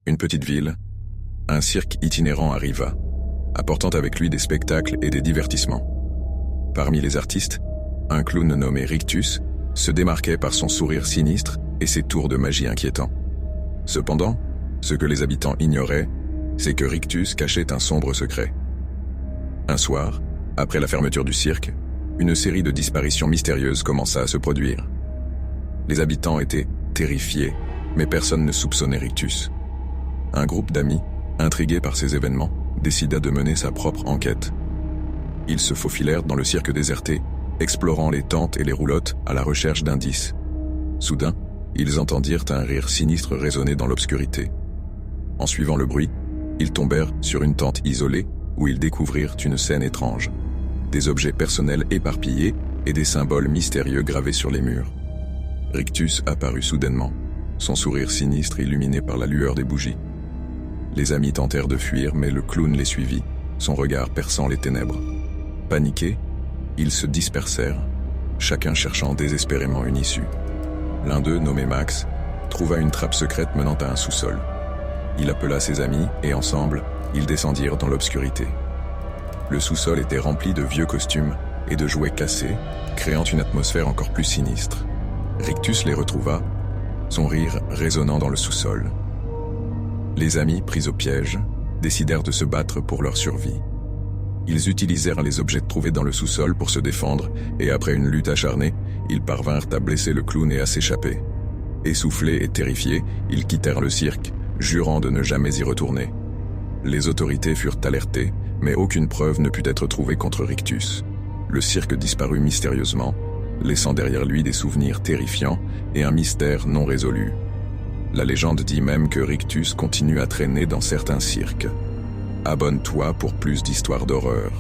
une petite ville, un cirque itinérant arriva, apportant avec lui des spectacles et des divertissements. Parmi les artistes, un clown nommé Rictus se démarquait par son sourire sinistre et ses tours de magie inquiétants. Cependant, ce que les habitants ignoraient, c'est que Rictus cachait un sombre secret. Un soir, après la fermeture du cirque, une série de disparitions mystérieuses commença à se produire. Les habitants étaient terrifiés, mais personne ne soupçonnait Rictus. Un groupe d'amis, intrigués par ces événements, décida de mener sa propre enquête. Ils se faufilèrent dans le cirque déserté, explorant les tentes et les roulottes à la recherche d'indices. Soudain, ils entendirent un rire sinistre résonner dans l'obscurité. En suivant le bruit, ils tombèrent sur une tente isolée où ils découvrirent une scène étrange. Des objets personnels éparpillés et des symboles mystérieux gravés sur les murs. Rictus apparut soudainement, son sourire sinistre illuminé par la lueur des bougies. Les amis tentèrent de fuir, mais le clown les suivit, son regard perçant les ténèbres. Paniqués, ils se dispersèrent, chacun cherchant désespérément une issue. L'un d'eux, nommé Max, trouva une trappe secrète menant à un sous-sol. Il appela ses amis et ensemble, ils descendirent dans l'obscurité. Le sous-sol était rempli de vieux costumes et de jouets cassés, créant une atmosphère encore plus sinistre. Rictus les retrouva, son rire résonnant dans le sous-sol. Les amis, pris au piège, décidèrent de se battre pour leur survie. Ils utilisèrent les objets trouvés dans le sous-sol pour se défendre et après une lutte acharnée, ils parvinrent à blesser le clown et à s'échapper. Essoufflés et terrifiés, ils quittèrent le cirque, jurant de ne jamais y retourner. Les autorités furent alertées, mais aucune preuve ne put être trouvée contre Rictus. Le cirque disparut mystérieusement, laissant derrière lui des souvenirs terrifiants et un mystère non résolu. La légende dit même que Rictus continue à traîner dans certains cirques. Abonne-toi pour plus d'histoires d'horreur.